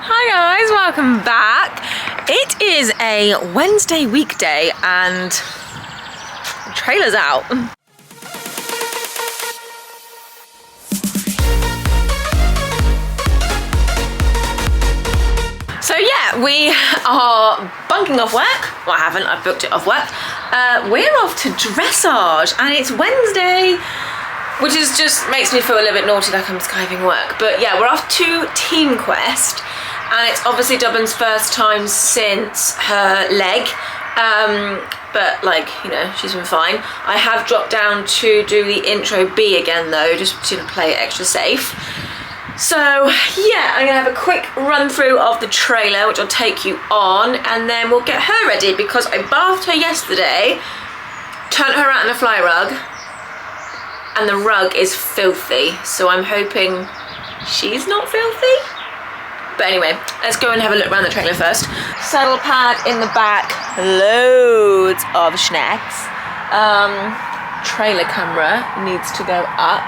Hi guys, welcome back. It is a Wednesday weekday and the trailer's out. So yeah, we are bunking off work. Well, I haven't, I've booked it off work. We're off to dressage and it's Wednesday, which is just makes me feel a little bit naughty, like I'm skiving work. But yeah, we're off to Team Quest and it's obviously Dublin's first time since her leg. But like, you know, she's been fine. I have dropped down to do the intro B again though, just to play it extra safe. So yeah, I'm gonna have a quick run through of the trailer, which I'll take you on, and then we'll get her ready because I bathed her yesterday, turned her out in a fly rug, and the rug is filthy. So I'm hoping she's not filthy. But anyway, let's go and have a look around the trailer first. Saddle pad in the back, loads of snacks. Trailer camera needs to go up.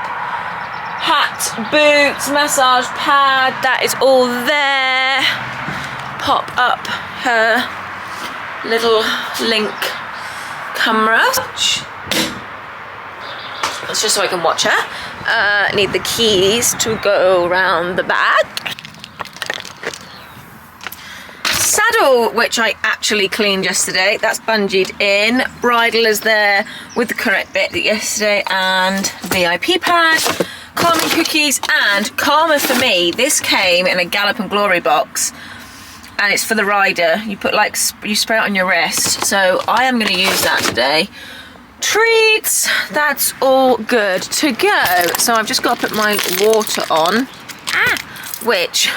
Hat, boots, massage pad, that is all there. Pop up her little link camera. That's just so I can watch her. Need the keys to go around the back. Saddle, which I actually cleaned yesterday, that's bungeed in. Bridle is there with the correct bit yesterday, and VIP pad. Calming cookies, and Karma for me, this came in a Gallop and Glory box and it's for the rider. You put like, you spray it on your wrist, so I am going to use that today. Treats, that's all good to go. So I've just got to put my water on, which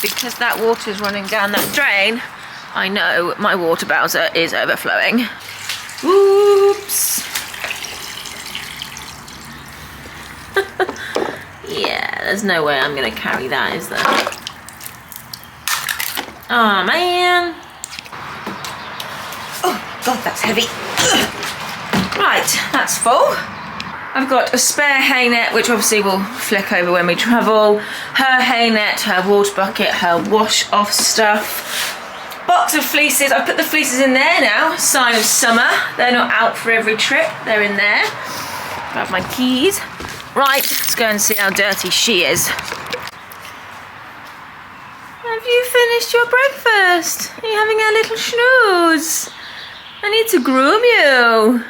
because that water is running down that drain, I know my water bowser is overflowing. Oops. Yeah, there's no way I'm gonna carry that, is there? Oh man. Oh god, that's heavy. Right, that's full. I've got a spare hay net, which obviously will flick over when we travel. Her hay net, her water bucket, her wash off stuff. Box of fleeces. I've put the fleeces in there now, sign of summer. They're not out for every trip, they're in there. Grab my keys. Right, let's go and see how dirty she is. Have you finished your breakfast? Are you having a little snooze? I need to groom you.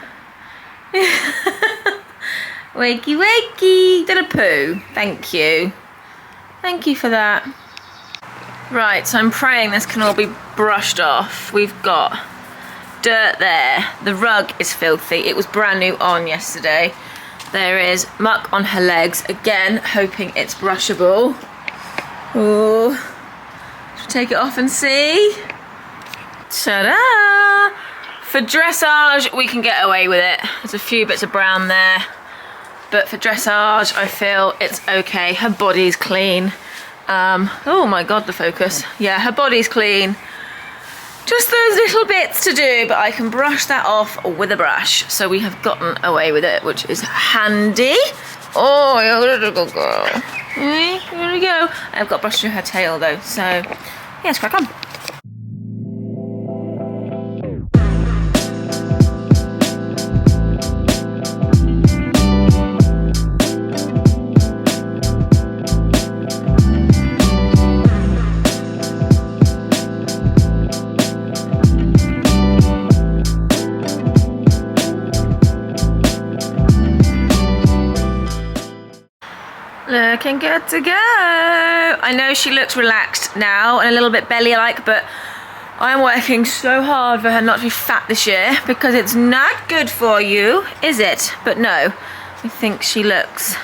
Wakey wakey. Did a poo. Thank you. Thank you for that. Right, so I'm praying this can all be brushed off. We've got dirt there. The rug is filthy. It was brand new on yesterday. There is muck on her legs, again, hoping it's brushable. Oh, should we take it off and see? Ta-da! For dressage, we can get away with it. There's a few bits of brown there, but for dressage, I feel it's okay. Her body's clean. Oh my God, the focus. Yeah, her body's clean. Just those little bits to do, but I can brush that off with a brush. So we have gotten away with it, which is handy. Oh, you're a little girl. Here we go. I've got brushed through her tail though, so yeah, let's crack on. Looking good to go. I know she looks relaxed now and a little bit belly-like, but I'm working so hard for her not to be fat this year because it's not good for you, is it? But no, I think she looks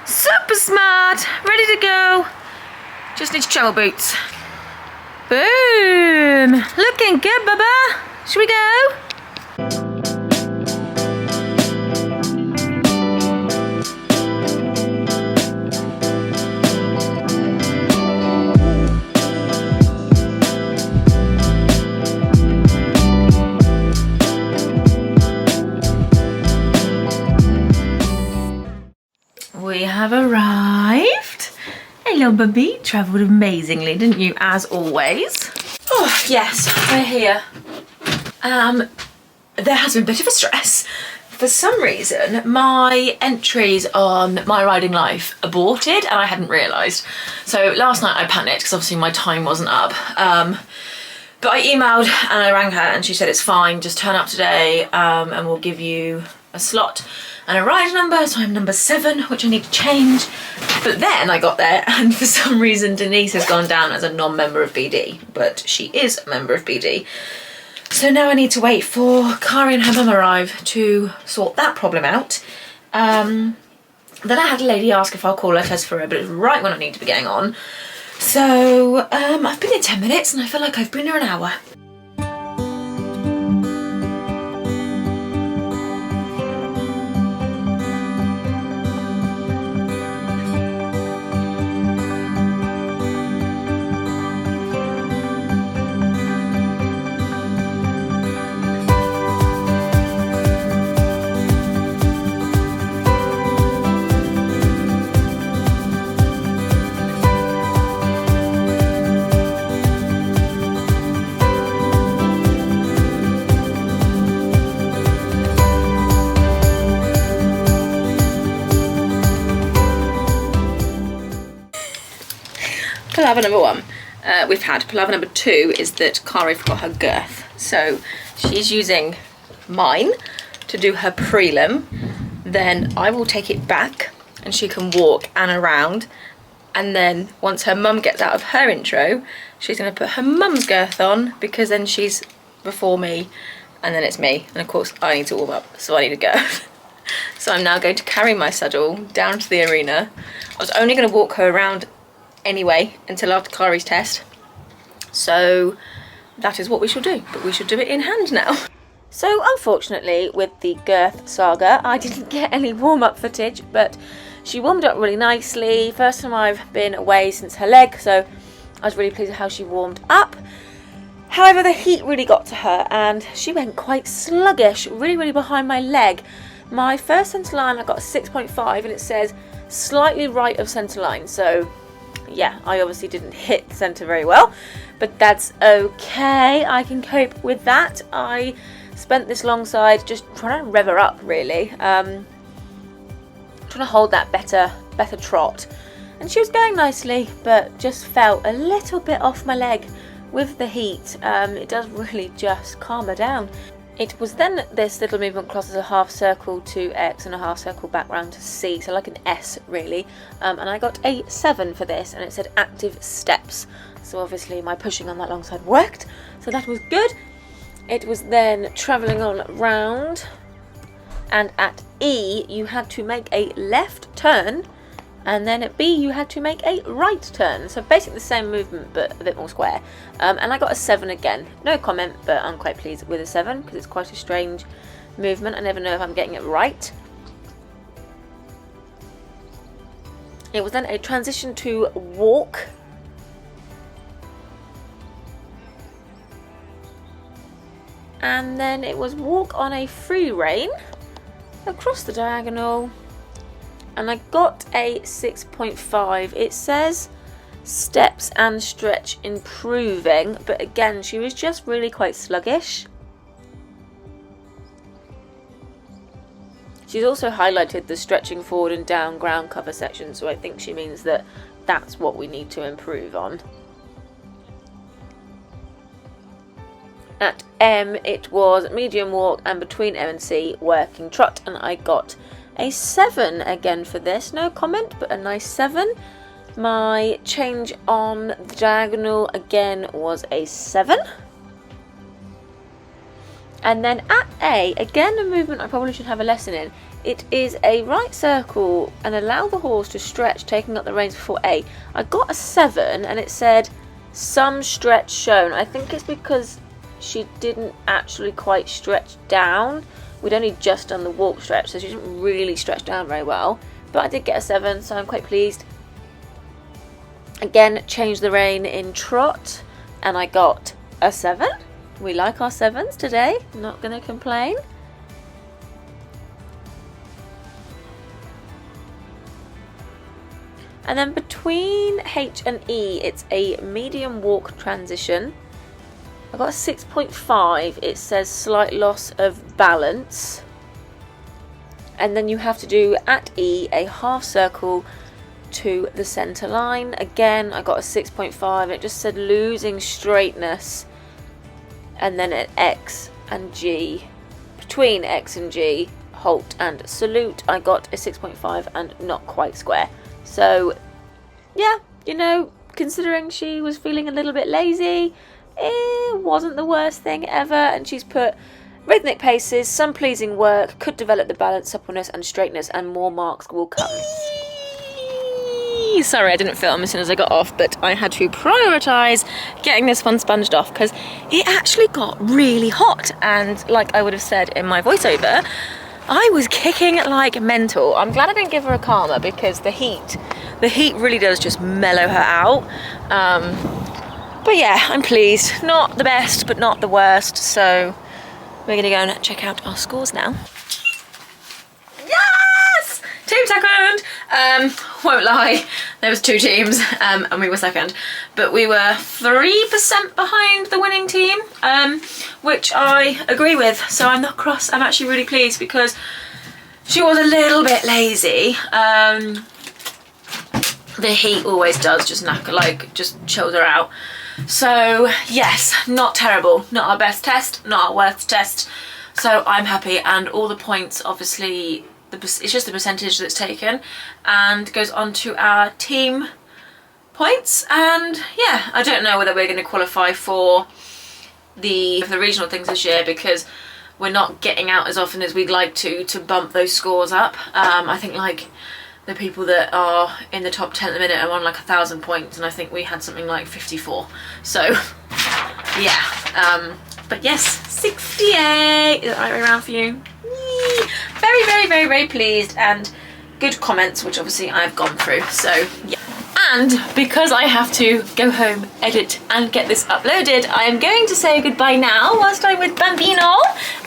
super smart, ready to go. Just needs travel boots. Boom! Looking good, Bubba. Should we go? We have arrived. Hello, little baby. Travelled amazingly, didn't you, as always? Oh, yes, we're here. There has been a bit of a stress. For some reason, my entries on My Riding Life aborted and I hadn't realised. So last night I panicked because obviously my time wasn't up. But I emailed and I rang her and she said it's fine, just turn up today and we'll give you a slot and a ride number. So I'm number 7, which I need to change. But then I got there and for some reason Denise has gone down as a non-member of BD, but she is a member of BD. So now I need to wait for Kari and her mum arrive to sort that problem out. Then I had a lady ask if I'll call her test for her, but it's right when I need to be getting on. So I've been here 10 minutes and I feel like I've been here an hour. Palaver number 1 we've had. Palaver number 2 is that Kari forgot her girth. So she's using mine to do her prelim. Then I will take it back and she can walk and around. And then once her mum gets out of her intro, she's going to put her mum's girth on because then she's before me and then it's me. And of course I need to warm up, so I need a girth. So I'm now going to carry my saddle down to the arena. I was only going to walk her around anyway until after Kari's test, so that is what we shall do, but we should do it in hand now. So unfortunately with the girth saga I didn't get any warm-up footage, but she warmed up really nicely. First time I've been away since her leg, so I was really pleased with how she warmed up. However, the heat really got to her and she went quite sluggish, really behind my leg. My first centre line I got a 6.5 and it says slightly right of centre line, so yeah, I obviously didn't hit the centre very well, but that's okay. I can cope with that. I spent this long side just trying to rev her up, really. Trying to hold that better trot. And she was going nicely, but just felt a little bit off my leg with the heat. It does really just calm her down. It was then this little movement crosses a half circle to X and a half circle back round to C, so like an S really, and I got a 7 for this and it said active steps, so obviously my pushing on that long side worked, so that was good. It was then travelling on round and at E you had to make a left turn and then at B you had to make a right turn, so basically the same movement but a bit more square, and I got a 7 again. No comment, but I'm quite pleased with a 7 because it's quite a strange movement. I never know if I'm getting it right. It was then a transition to walk, and then it was walk on a free rein across the diagonal. And I got a 6.5. It says steps and stretch improving, but again she was just really quite sluggish. She's also highlighted the stretching forward and down ground cover section, so I think she means that that's what we need to improve on. At M it was medium walk and between M and C working trot, and I got a 7 again for this. No comment, but a nice 7. My change on the diagonal again was a 7. And then at A, again a movement I probably should have a lesson in. It is a right circle and allow the horse to stretch, taking up the reins before A. I got a 7 and it said some stretch shown. I think it's because she didn't actually quite stretch down. We'd only just done the walk stretch, so she didn't really stretch down very well. But I did get a 7, so I'm quite pleased. Again, changed the rein in trot, and I got a 7. We like our 7s today, not going to complain. And then between H and E, it's a medium walk transition. I got a 6.5. It says slight loss of balance. And then you have to do at E a half circle to the center line. Again, I got a 6.5. It just said losing straightness. And then at X and G, between X and G, halt and salute, I got a 6.5 and not quite square. So yeah, you know, considering she was feeling a little bit lazy, it wasn't the worst thing ever. And she's put rhythmic paces, some pleasing work, could develop the balance, suppleness and straightness, and more marks will come. Sorry, I didn't film as soon as I got off, but I had to prioritise getting this one sponged off because it actually got really hot. And like I would have said in my voiceover, I was kicking like mental. I'm glad I didn't give her a calmer because the heat really does just mellow her out. But yeah, I'm pleased. Not the best, but not the worst. So we're gonna go and check out our scores now. Yes! Team second! Won't lie, there was 2 teams and we were second. But we were 3% behind the winning team, which I agree with. So I'm not cross, I'm actually really pleased because she was a little bit lazy. The heat always does just just chills her out. So yes, not terrible, not our best test, not our worst test. So I'm happy, and all the points, obviously, it's just the percentage that's taken and goes on to our team points. And yeah, I don't know whether we're going to qualify for the regional things this year because we're not getting out as often as we'd like to bump those scores up. I think like the people that are in the top 10 at the minute are on like 1,000 points, and I think we had something like 54. So yeah, but yes, 68. Is that the right way around for you? Yee. Very, very, very, very pleased, and good comments, which obviously I've gone through. So yeah. And because I have to go home, edit and get this uploaded, I am going to say goodbye now whilst I'm with Bambino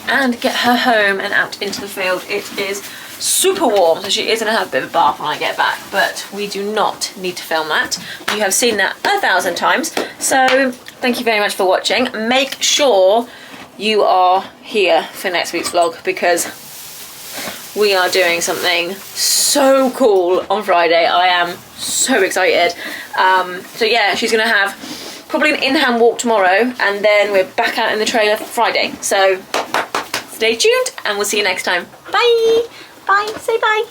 and get her home and out into the field. It is super warm, so she is going to have a bit of a bath when I get back, but we do not need to film that. You have seen that 1,000 times. So thank you very much for watching. Make sure you are here for next week's vlog because we are doing something so cool on Friday. I am so excited. So yeah, she's gonna have probably an in-hand walk tomorrow, and then we're back out in the trailer for Friday. So stay tuned and we'll see you next time. Bye. Bye. Say bye.